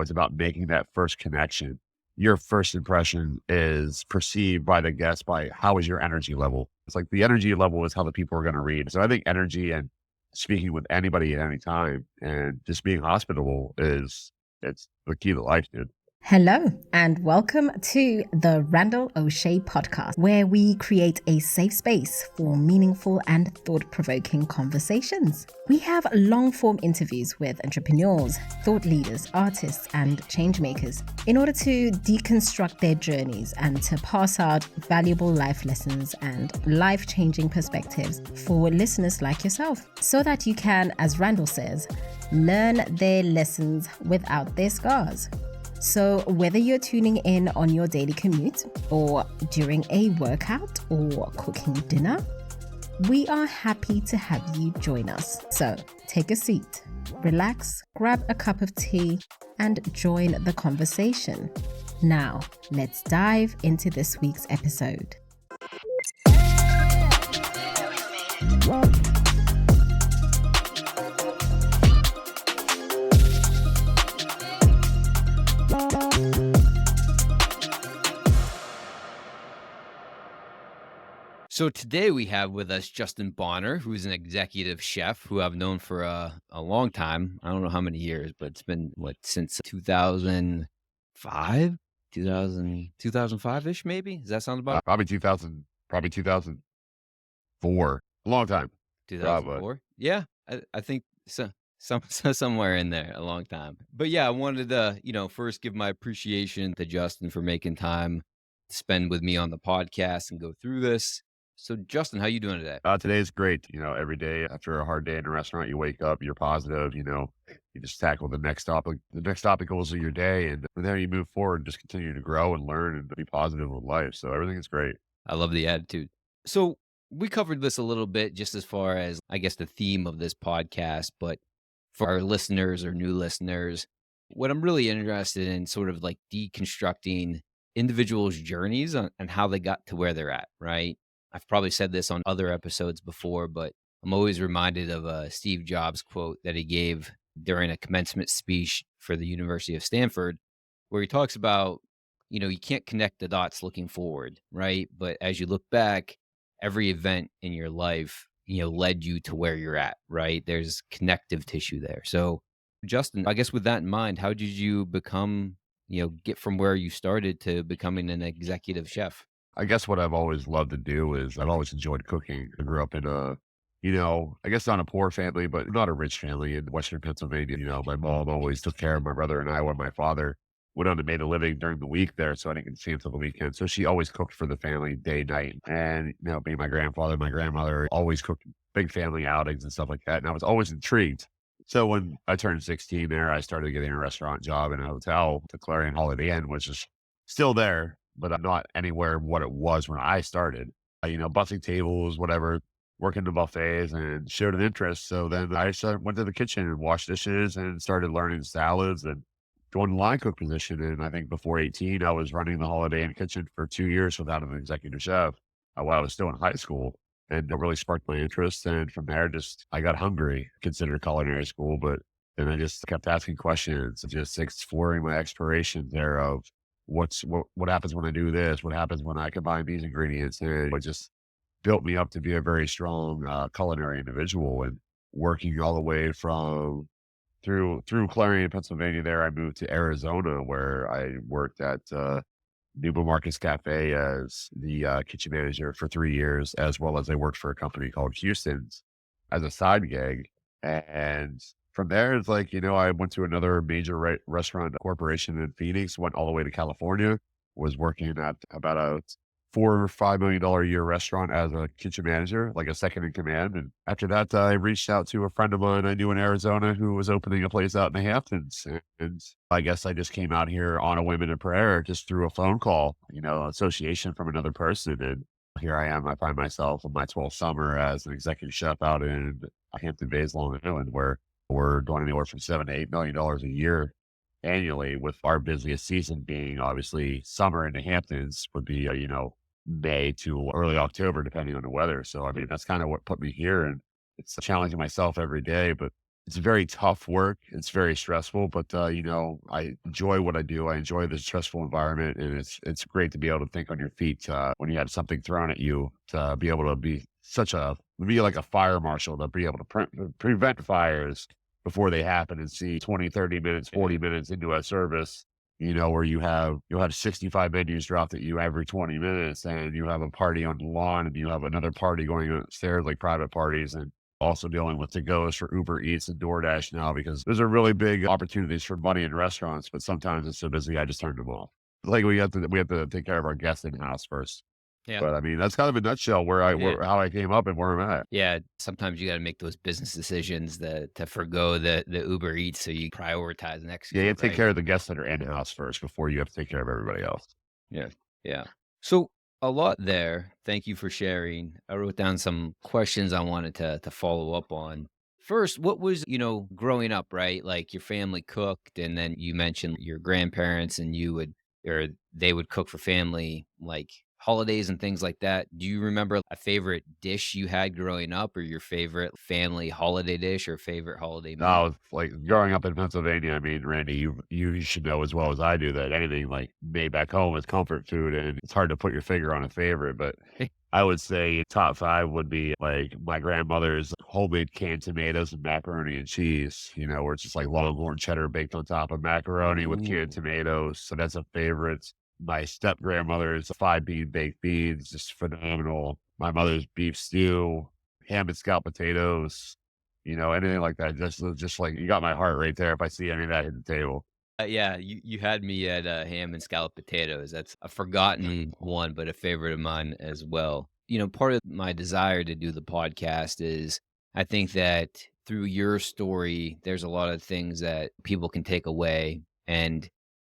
It's about making that first connection. Your first impression is perceived by the guest by how is your energy level. It's like the energy level is how the people are going to read. So I think energy and speaking with anybody at any time and just being hospitable it's the key to life, dude. Hello, and welcome to the Randall Osche podcast, where we create a safe space for meaningful and thought-provoking conversations. We have long-form interviews with entrepreneurs, thought leaders, artists, and changemakers in order to deconstruct their journeys and to pass out valuable life lessons and life-changing perspectives for listeners like yourself, so that you can, as Randall says, learn their lessons without their scars. So whether you're tuning in on your daily commute or during a workout or cooking dinner, we are happy to have you join us. So take a seat, relax, grab a cup of tea, and join the conversation. Now, let's dive into this week's episode. So today we have with us Justin Bonner, who's an executive chef who I've known for a long time. I don't know how many years, but it's been since 2005, 2005-ish maybe? Does that sound about Probably 2004. A long time. 2004? Yeah, I think so. Somewhere in there, a long time. But yeah, I wanted to, first give my appreciation to Justin for making time to spend with me on the podcast and go through this. So Justin, how you doing today? Today's great. Every day after a hard day in a restaurant, you wake up, you're positive, you just tackle the next obstacles of your day. And from there you move forward and just continue to grow and learn and be positive with life. So everything is great. I love the attitude. So we covered this a little bit just as far as, I guess, the theme of this podcast, but for our listeners or new listeners, what I'm really interested in sort of like deconstructing individuals' journeys and how they got to where they're at, right? I've probably said this on other episodes before, but I'm always reminded of a Steve Jobs quote that he gave during a commencement speech for the University of Stanford, where he talks about, you can't connect the dots looking forward, right? But as you look back, every event in your life, led you to where you're at, right? There's connective tissue there. So, Justin, I guess with that in mind, how did you become, get from where you started to becoming an executive chef? I guess what I've always loved to do is I've always enjoyed cooking. I grew up in I guess not a poor family, but not a rich family in Western Pennsylvania. My mom always took care of my brother and I when my father went on and made a living during the week there. So I didn't get to see him until the weekend. So she always cooked for the family day, night. And, being my grandfather, my grandmother always cooked big family outings and stuff like that. And I was always intrigued. So when I turned 16 there, I started getting a restaurant job in a hotel, the Clarion Holiday Inn, which is still there, but I'm not anywhere what it was when I started. Bussing tables, whatever, working the buffets, and showed an interest. So then went to the kitchen and washed dishes and started learning salads and joined the line cook position. And I think before 18, I was running the Holiday Inn kitchen for 2 years without an executive chef while I was still in high school. And it really sparked my interest. And from there, I got hungry, considered culinary school, but then I just kept asking questions, just exploring my explorations there of what happens when I do this? What happens when I combine these ingredients? And it just built me up to be a very strong culinary individual. And working all the way from through Clarion, Pennsylvania, there I moved to Arizona, where I worked at Newman Marcus Cafe as the kitchen manager for 3 years, as well as I worked for a company called Houston's as a side gig. And from there, it's like, I went to another major restaurant corporation in Phoenix, went all the way to California, was working at about a $4 or $5 million a year restaurant as a kitchen manager, like a second in command. And after that, I reached out to a friend of mine I knew in Arizona who was opening a place out in the Hamptons. And I guess I just came out here on a whim and a prayer, just through a phone call, association from another person. And here I am. I find myself in my 12th summer as an executive chef out in Hampton Bays, Long Island, where we're doing anywhere from $7 to $8 million a year annually, with our busiest season being obviously summer in the Hamptons would be, May to early October, depending on the weather. So, I mean, that's kind of what put me here. And it's challenging myself every day, but it's very tough work. It's very stressful, but, I enjoy what I do. I enjoy the stressful environment, and it's great to be able to think on your feet, when you have something thrown at you, to be able to be like a fire marshal, to be able to prevent fires before they happen and see 20, 30 minutes, Yeah. 40 minutes into a service, where you'll have 65 menus dropped at you every 20 minutes, and you have a party on the lawn, and you have another party going upstairs, like private parties, and also dealing with to-goes for Uber Eats and DoorDash now because those are really big opportunities for money in restaurants, but sometimes it's so busy, I just turn them off. Like, we have to take care of our guests in-house first. Yeah. But, I mean, that's kind of a nutshell Yeah. how I came up and where I'm at. Yeah, sometimes you gotta make those business decisions that to forgo the Uber Eats so you prioritize next Yeah, you year, have to take right? care of the guests that are in-house first before you have to take care of everybody else. Yeah, yeah. So, a lot there. Thank you for sharing. I wrote down some questions I wanted to follow up on. First, what was, growing up, right? Like, your family cooked, and then you mentioned your grandparents and you would or they would cook for family, like, holidays and things like that. Do you remember a favorite dish you had growing up or your favorite family holiday dish or favorite holiday meal? Now, like, growing up in Pennsylvania, I mean, Randy, you should know as well as I do that anything, like, made back home is comfort food, and it's hard to put your finger on a favorite, but I would say top 5 would be, like, my grandmother's homemade canned tomatoes and macaroni and cheese, where it's just, like, Longhorn cheddar baked on top of macaroni with canned Ooh. tomatoes, so that's a favorite. My step-grandmother's 5-bean baked beans, just phenomenal. My mother's beef stew, ham and scalloped potatoes, anything like that. Just like you got my heart right there if I see any of that at the table. Yeah, you had me at, ham and scalloped potatoes. That's a forgotten one, but a favorite of mine as well. Part of my desire to do the podcast is I think that through your story, there's a lot of things that people can take away, and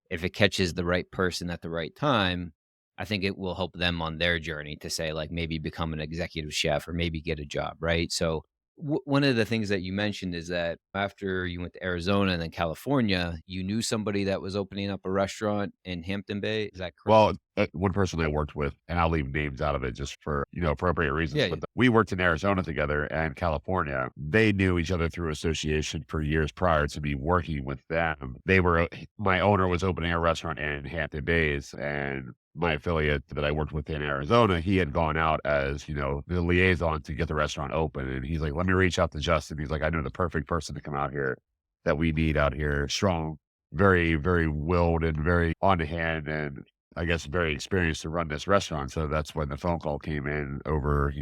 if it catches the right person at the right time, I think it will help them on their journey to say, like, maybe become an executive chef or maybe get a job, right? So one of the things that you mentioned is that after you went to Arizona and then California, you knew somebody that was opening up a restaurant in Hampton Bay. Is that correct? Well, one person I worked with, and I'll leave names out of it just for, appropriate reasons, Yeah, but yeah. we worked in Arizona together and California. They knew each other through association for years prior to me working with them. My owner was opening a restaurant in Hampton Bays, and my affiliate that I worked with in Arizona, he had gone out as, the liaison to get the restaurant open. And he's like, let me reach out to Justin. He's like, I know the perfect person to come out here that we need out here. Strong, very, very willed and very on hand and I guess very experienced to run this restaurant. So that's when the phone call came in over,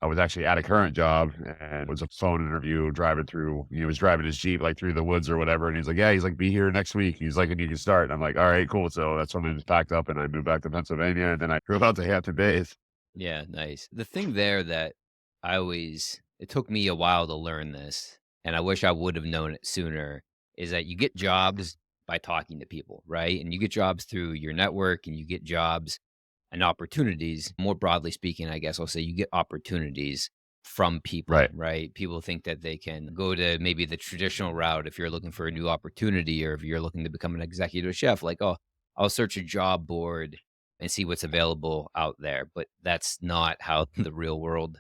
I was actually at a current job and it was a phone interview driving through, he was driving his Jeep like through the woods or whatever. And he's like, yeah, he's like, be here next week. He's like, and you can start. And I'm like, all right, cool. So that's when I just packed up and I moved back to Pennsylvania and then I drove out to Hampton Bays. Yeah, nice. The thing there that it took me a while to learn this, and I wish I would have known it sooner, is that you get jobs by talking to people, right? And you get jobs through your network and you get jobs and opportunities. More broadly speaking, I guess I'll say you get opportunities from people, Right. right? People think that they can go to maybe the traditional route if you're looking for a new opportunity or if you're looking to become an executive chef, like, oh, I'll search a job board and see what's available out there. But that's not how the real world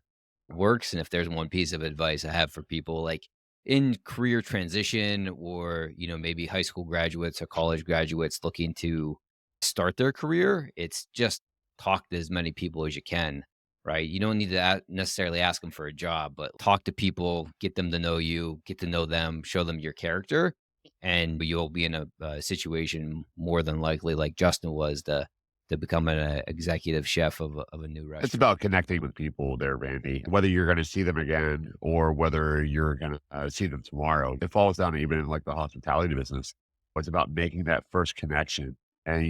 works. And if there's one piece of advice I have for people, like in career transition or, maybe high school graduates or college graduates looking to start their career, it's just talk to as many people as you can, right? You don't need to necessarily ask them for a job, but talk to people, get them to know you, get to know them, show them your character, and you'll be in a situation more than likely, like Justin was, to become an executive chef of a new It's restaurant. about connecting with people there, Randy. Whether you're going to see them again or whether you're going to see them tomorrow, it falls down to even in like the hospitality business. It's about making that first connection. And,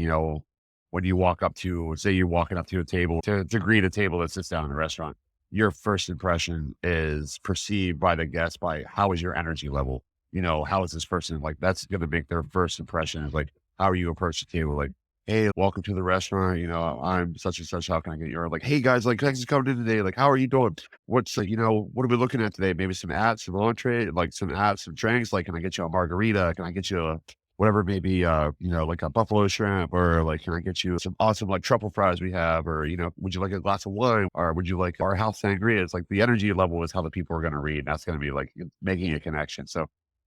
when you walk up to, say you're walking up to a table to greet a table that sits down in a restaurant, your first impression is perceived by the guest by how is your energy level? How is this person? Like, that's going to make their first impression is like, how are you approach the table? Like, hey, welcome to the restaurant. I'm such and such. How can I get you? Or like, hey guys, like, thanks for coming in today. Like, how are you doing? What's like, what are we looking at today? Maybe some apps, some entree, like some apps, some drinks. Like, can I get you a margarita? Can I get you whatever it may be, like a buffalo shrimp, or like, can I get you some awesome like truffle fries we have, or, would you like a glass of wine, or would you like our house sangria? It's like the energy level is how the people are going to read. And that's going to be like making a connection. So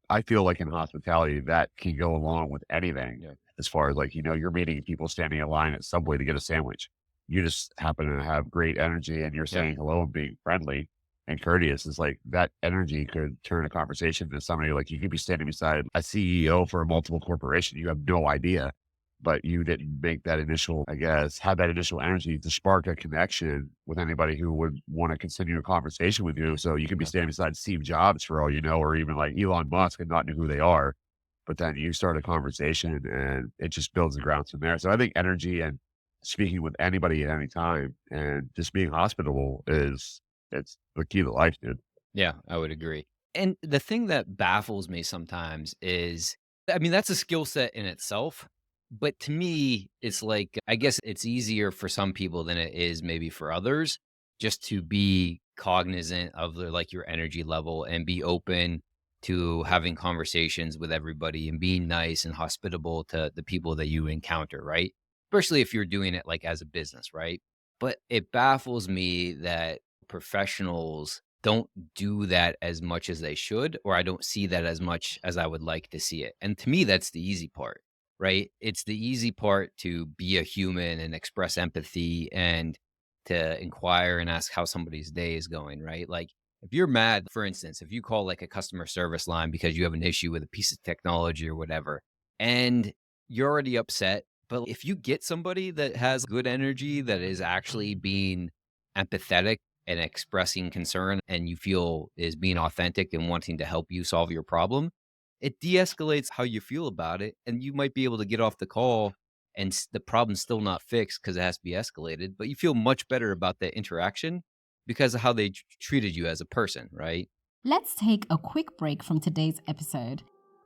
I feel like in hospitality that can go along with anything Yeah. as far as like, you're meeting people standing in line at Subway to get a sandwich. You just happen to have great energy and you're Yeah. saying hello and being friendly and courteous. Is like that energy could turn a conversation to somebody. Like you could be standing beside a CEO for a multiple corporation. You have no idea, but you didn't make that initial, I guess, have that initial energy to spark a connection with anybody who would want to continue a conversation with you. So you could be Yeah. standing beside Steve Jobs for all you know, or even like Elon Musk and not know who they are. But then you start a conversation and it just builds the grounds from there. So I think energy and speaking with anybody at any time and just being hospitable it's the key to life, dude. Yeah, I would agree. And the thing that baffles me sometimes is, I mean, that's a skill set in itself. But to me, it's like, I guess it's easier for some people than it is maybe for others just to be cognizant of like your energy level and be open to having conversations with everybody and being nice and hospitable to the people that you encounter, right? Especially if you're doing it like as a business, right? But it baffles me that professionals don't do that as much as they should, or I don't see that as much as I would like to see it. And to me, that's the easy part, right? It's the easy part to be a human and express empathy and to inquire and ask how somebody's day is going, right? Like if you're mad, for instance, if you call like a customer service line because you have an issue with a piece of technology or whatever, and you're already upset, but if you get somebody that has good energy, that is actually being empathetic and expressing concern and you feel is being authentic and wanting to help you solve your problem, it de-escalates how you feel about it. And you might be able to get off the call and the problem's still not fixed because it has to be escalated, but you feel much better about the interaction because of how they treated you as a person, right? Let's take a quick break from today's episode.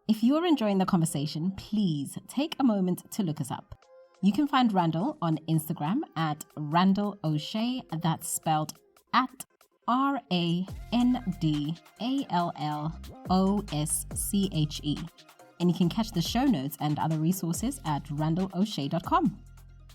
If you're enjoying the conversation, please take a moment to look us up. You can find Randall on Instagram at Randall Osche, that's spelled at RandallOsche. And you can catch the show notes and other resources at randallosche.com.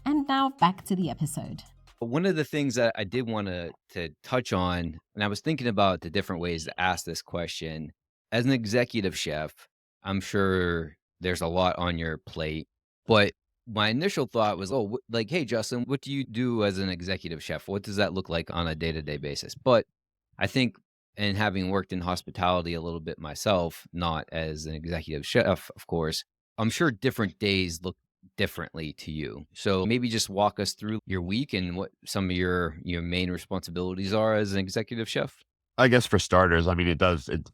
And now back to the episode. But one of the things that I did want to touch on, and I was thinking about the different ways to ask this question. As an executive chef, I'm sure there's a lot on your plate, but my initial thought was, oh, like, hey, Justin, what do you do as an executive chef? What does that look like on a day-to-day basis? But I think, and having worked in hospitality a little bit myself, not as an executive chef, of course, I'm sure different days look differently to you. So maybe just walk us through your week and what some of your main responsibilities are as an executive chef. I guess for starters, I mean,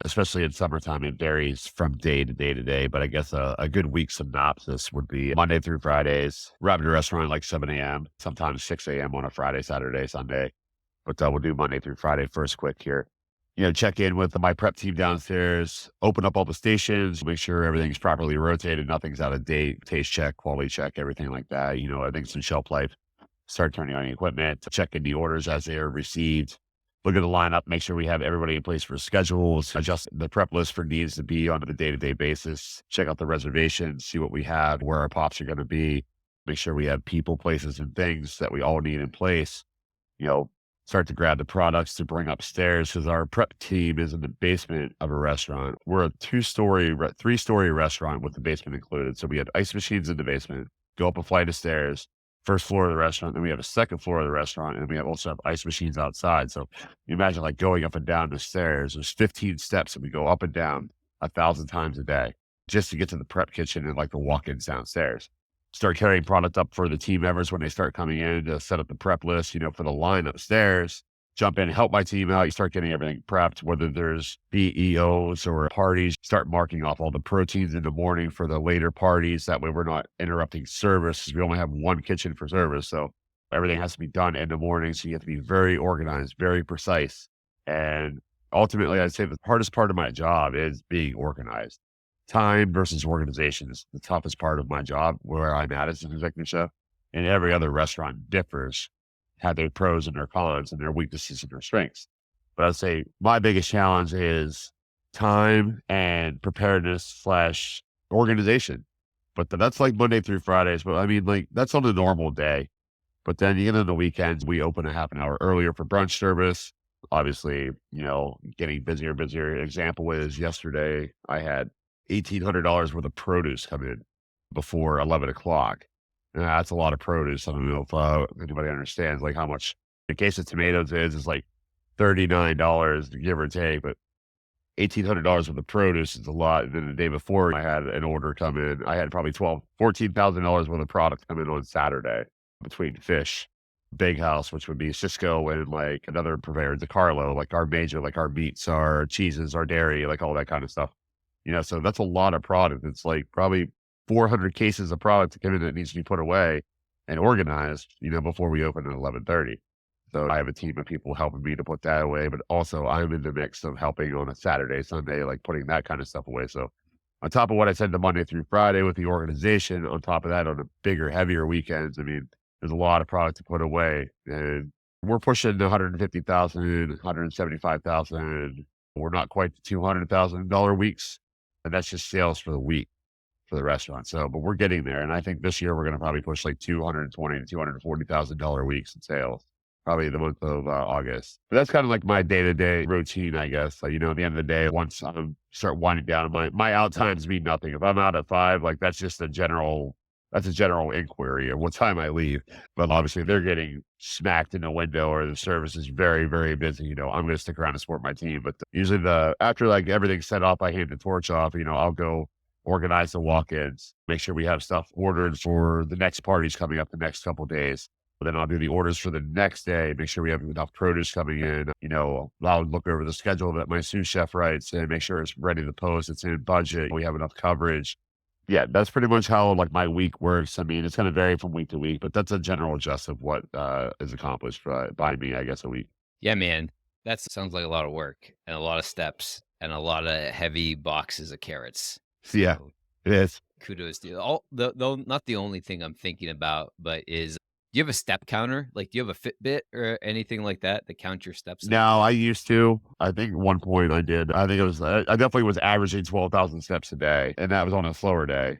especially in summertime, it varies from day to day to day. But I guess a good week synopsis would be Monday through Fridays. We're having a restaurant like 7 a.m., sometimes 6 a.m. on a Friday, Saturday, Sunday. But we'll do Monday through Friday first quick here. Check in with my prep team downstairs, open up all the stations, make sure everything's properly rotated, nothing's out of date, taste check, quality check, everything like that. Everything's in shelf life. Start turning on the equipment, check in the orders as they are received. Look at the lineup, make sure we have everybody in place for schedules, adjust the prep list for needs to be on a day-to-day basis, check out the reservations, see what we have, where our pops are going to be, make sure we have people, places, and things that we all need in place. You know, Start to grab the products to bring upstairs because our prep team is in the basement of a restaurant. We're a three-story restaurant with the basement included. So we have ice machines in the basement, go up a flight of stairs, first floor of the restaurant, then we have a second floor of the restaurant, and we also have ice machines outside. So you imagine like going up and down the stairs. There's 15 steps and we go up and down 1,000 times a day just to get to the prep kitchen and like the walk-ins downstairs. Start carrying product up for the team members when they start coming in to set up the prep list, for the line upstairs. Jump in, help my team out. You start getting everything prepped, whether there's BEOs or parties. Start marking off all the proteins in the morning for the later parties. That way we're not interrupting service because we only have one kitchen for service. So everything has to be done in the morning. So you have to be very organized, very precise. And ultimately, I'd say the hardest part of my job is being organized. Time versus organization is the toughest part of my job where I'm at as an executive chef. And every other restaurant differs, have their pros and their cons and their weaknesses and their strengths. But I'd say my biggest challenge is time and preparedness / organization. But that's like Monday through Fridays. But I mean, like that's on a normal day. But then even on the weekends, we open a half an hour earlier for brunch service. Obviously, getting busier and busier. Example is yesterday I had $1,800 worth of produce come in before 11 o'clock. That's a lot of produce. I don't know if anybody understands like how much a case of tomatoes is like $39, give or take, but $1,800 worth of produce is a lot. And then the day before I had an order come in. I had probably $14,000 worth of product come in on Saturday between fish, Big House, which would be Cisco, and like another purveyor, DeCarlo, like our major, like our meats, our cheeses, our dairy, like all that kind of stuff. So that's a lot of product. It's like probably 400 cases of product to come in that needs to be put away and organized, before we open at 11:30. So I have a team of people helping me to put that away, but also I'm in the mix of helping on a Saturday, Sunday, like putting that kind of stuff away. So on top of what I said the Monday through Friday with the organization, on top of that, on the bigger, heavier weekends, I mean, there's a lot of product to put away, and we're pushing 150,000, 175,000. We're not quite the $200,000 weeks, and that's just sales for the week for the restaurant. So, but we're getting there, and I think this year we're going to probably push like $220,000 to $240,000 weeks in sales, probably the month of August. But that's kind of like my day-to-day routine, I guess. Like, at the end of the day, once I start winding down, my out times mean nothing. If I'm out at 5, like that's just that's a general inquiry of what time I leave. But obviously, if they're getting smacked in the window or the service is very, very busy, I'm going to stick around and support my team. But usually after like everything's set up, I hand the torch off, I'll go organize the walk-ins, make sure we have stuff ordered for the next parties coming up the next couple days. Then I'll do the orders for the next day, make sure we have enough produce coming in. I'll look over the schedule that my sous chef writes and make sure it's ready to post, it's in budget, we have enough coverage. Yeah, that's pretty much how like my week works. I mean, it's going to vary from week to week, but that's a general gist of what is accomplished by me, I guess, a week. Yeah, man. That sounds like a lot of work and a lot of steps and a lot of heavy boxes of carrots. Yeah, So it is. kudos to you. Though not the only thing I'm thinking about, but do you have a step counter? Like, do you have a Fitbit or anything like that to count your steps? No, I used to. I think at one point I did. I think it was, I definitely was averaging 12,000 steps a day, and that was on a slower day.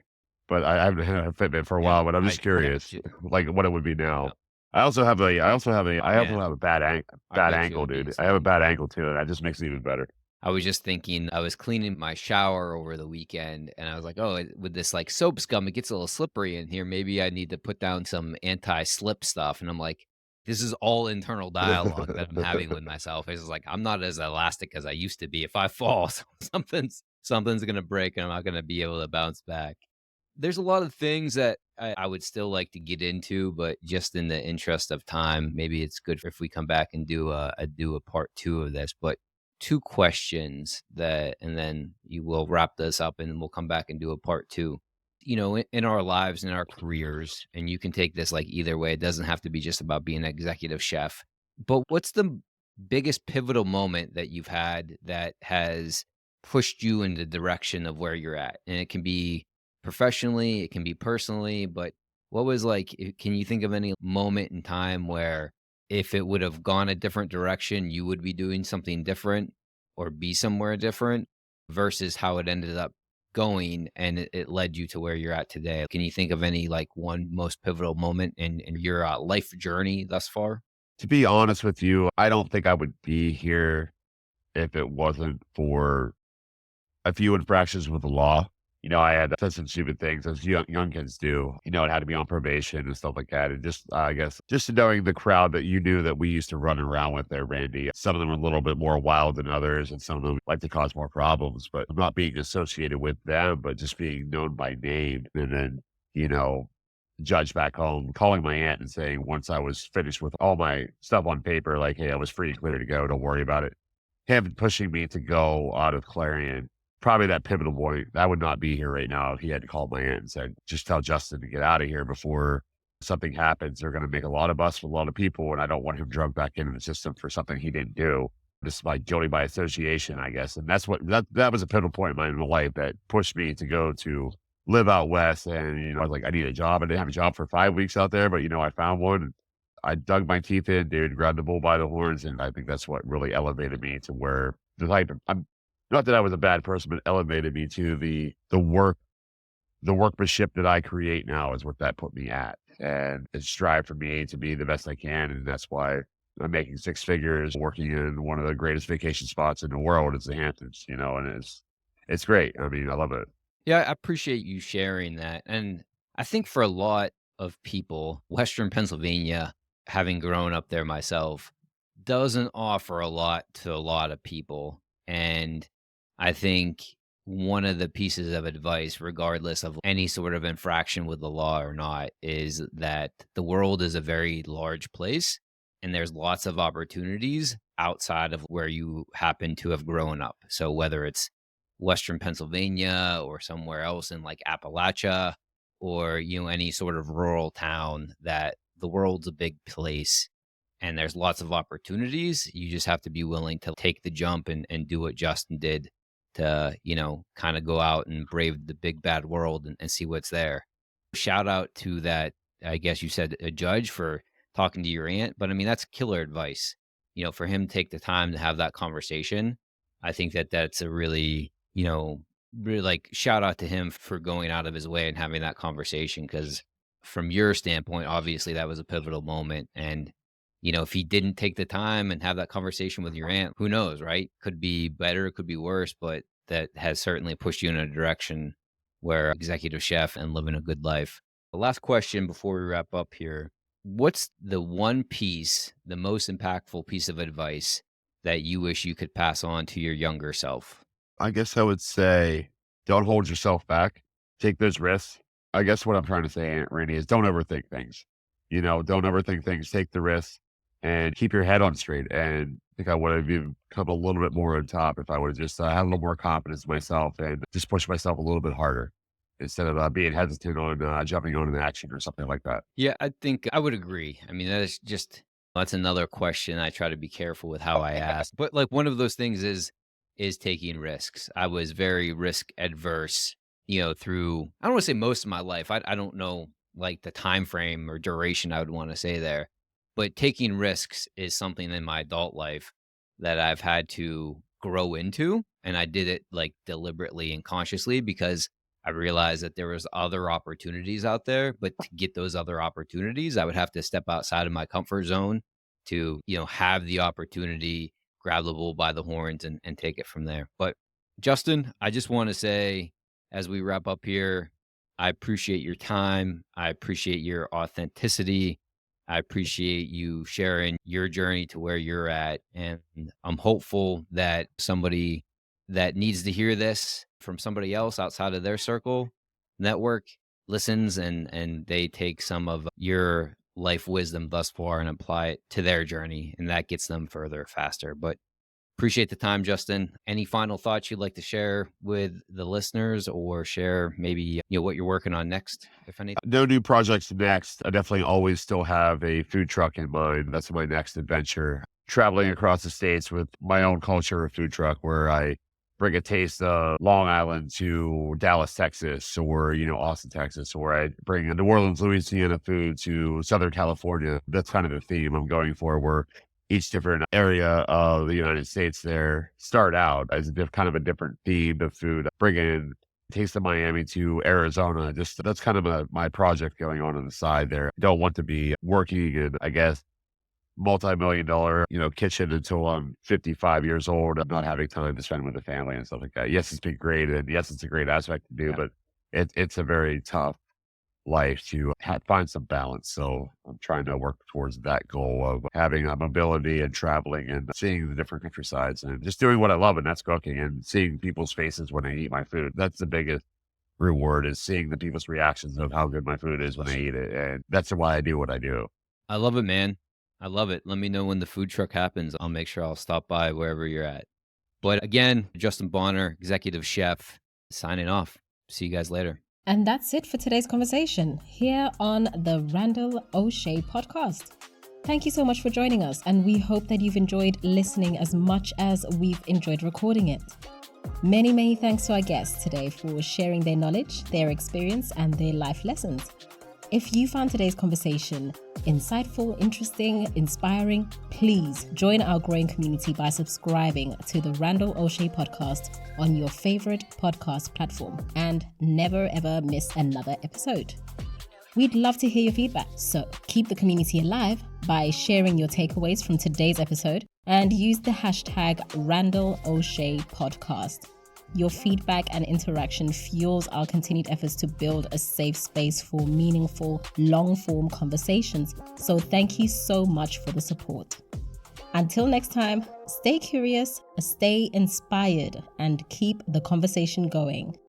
But I haven't had a Fitbit for a while, but I'm just I got curious, you. like what it would be now. Yeah. I also have a, I also have a, I also Man, have a bad I bad bet you ankle, it'd be dude. I have a insane. bad ankle too, and that just makes it even better. I was just thinking, I was cleaning my shower over the weekend and I was like, oh, with this like soap scum, it gets a little slippery in here. Maybe I need to put down some anti-slip stuff. And I'm like, this is all internal dialogue that I'm having with myself. It's just like, I'm not as elastic as I used to be. If I fall, something's going to break and I'm not going to be able to bounce back. There's a lot of things that I would still like to get into, but just in the interest of time, maybe it's good if we come back and do a part 2 of this. But 2 questions and then you will wrap this up and we'll come back and do a part 2. In our lives, in our careers, and you can take this like either way. It doesn't have to be just about being an executive chef. But what's the biggest pivotal moment that you've had that has pushed you in the direction of where you're at? And it can be professionally, it can be personally, but what was like, can you think of any moment in time where if it would have gone a different direction, you would be doing something different or be somewhere different versus how it ended up going and it led you to where you're at today? Can you think of any like one most pivotal moment in your life journey thus far? To be honest with you, I don't think I would be here if it wasn't for a few infractions with the law. I had said some stupid things as young kids do. It had to be on probation and stuff like that. And just, I guess, just knowing the crowd that you knew that we used to run around with there, Randy. Some of them were a little bit more wild than others, and some of them like to cause more problems. But I'm not being associated with them, but just being known by name. And then, judge back home, calling my aunt and saying once I was finished with all my stuff on paper, like, hey, I was free and clear to go. Don't worry about it. Him pushing me to go out of Clarion. Probably that pivotal point. I would not be here right now if he had called my aunt and said, just tell Justin to get out of here before something happens. They're going to make a lot of us with a lot of people, and I don't want him drugged back into the system for something he didn't do. Just like guilty by association, I guess. And that's that was a pivotal point in my life that pushed me to go to live out west. And, I was like, I need a job. I didn't have a job for 5 weeks out there, but, I found one. I dug my teeth in, dude, grabbed the bull by the horns. And I think that's what really elevated me to where the type of, not that I was a bad person, but elevated me to the work the workmanship that I create now is what that put me at. And it strive for me to be the best I can. And that's why I'm making six figures, working in one of the greatest vacation spots in the world. It's the Hamptons, and it's great. I mean, I love it. Yeah, I appreciate you sharing that. And I think for a lot of people, Western Pennsylvania, having grown up there myself, doesn't offer a lot to a lot of people. And I think one of the pieces of advice, regardless of any sort of infraction with the law or not, is that the world is a very large place and there's lots of opportunities outside of where you happen to have grown up. So whether it's Western Pennsylvania or somewhere else in like Appalachia or, any sort of rural town, that the world's a big place and there's lots of opportunities. You just have to be willing to take the jump and do what Justin did to, kind of go out and brave the big bad world and see what's there. Shout out to that, I guess you said a judge for talking to your aunt, but I mean, that's killer advice. For him to take the time to have that conversation, I think that that's a really, really like shout out to him for going out of his way and having that conversation. Cause from your standpoint, obviously that was a pivotal moment. And, if he didn't take the time and have that conversation with your aunt, who knows, right? Could be better, could be worse, but that has certainly pushed you in a direction where executive chef and living a good life. The last question before we wrap up here. What's the one piece, the most impactful piece of advice that you wish you could pass on to your younger self? I guess I would say don't hold yourself back. Take those risks. I guess what I'm trying to say, Aunt Randy, is don't overthink things. Don't overthink things. Take the risks and keep your head on straight. And I think I would have even come a little bit more on top if I would have just had a little more confidence in myself and just push myself a little bit harder instead of being hesitant on jumping on an action or something like that. Yeah, I think I would agree. I mean, that's another question I try to be careful with how I ask. But like one of those things is taking risks. I was very risk adverse, through I don't want to say most of my life. I don't know like the time frame or duration I would want to say there. But taking risks is something in my adult life that I've had to grow into. And I did it like deliberately and consciously because I realized that there was other opportunities out there. But to get those other opportunities, I would have to step outside of my comfort zone to, have the opportunity, grab the bull by the horns and take it from there. But Justin, I just want to say as we wrap up here, I appreciate your time. I appreciate your authenticity. I appreciate you sharing your journey to where you're at. And I'm hopeful that somebody that needs to hear this from somebody else outside of their circle network listens and they take some of your life wisdom thus far and apply it to their journey. And that gets them further faster. But appreciate the time, Justin. Any final thoughts you'd like to share with the listeners or share maybe what you're working on next, if anything? No new projects next. I definitely always still have a food truck in mind. That's my next adventure. Traveling across the states with my own culture of food truck where I bring a taste of Long Island to Dallas, Texas, or, Austin, Texas, or I bring a New Orleans, Louisiana food to Southern California. That's kind of the theme I'm going for, where each different area of the United States there start out as kind of a different theme of food. Bring in Taste of Miami to Arizona. Just that's kind of my project going on the side there. Don't want to be working in, I guess, multi-million-dollar, kitchen until I'm 55 years old. I'm not having time to spend with the family and stuff like that. Yes, it's been great, and yes, it's a great aspect to do, but it's a very tough life to find some balance. So I'm trying to work towards that goal of having a mobility and traveling and seeing the different countrysides and just doing what I love, and that's cooking and seeing people's faces when they eat my food. That's the biggest reward, is seeing the people's reactions of how good my food is when they eat it. And that's why I do what I do. I love it, man. I love it. Let me know when the food truck happens. I'll make sure I'll stop by wherever you're at. But again, Justin Bonner, executive chef, signing off. See you guys later. And that's it for today's conversation here on the Randall Osché podcast. Thank you so much for joining us, and we hope that you've enjoyed listening as much as we've enjoyed recording it. Many, many thanks to our guests today for sharing their knowledge, their experience, and their life lessons. If you found today's conversation insightful, interesting, inspiring, please join our growing community by subscribing to the Randall Osché podcast on your favorite podcast platform and never ever miss another episode. We'd love to hear your feedback, so keep the community alive by sharing your takeaways from today's episode and use the hashtag Randall Osché podcast. Your feedback and interaction fuels our continued efforts to build a safe space for meaningful, long-form conversations. So thank you so much for the support. Until next time, stay curious, stay inspired, and keep the conversation going.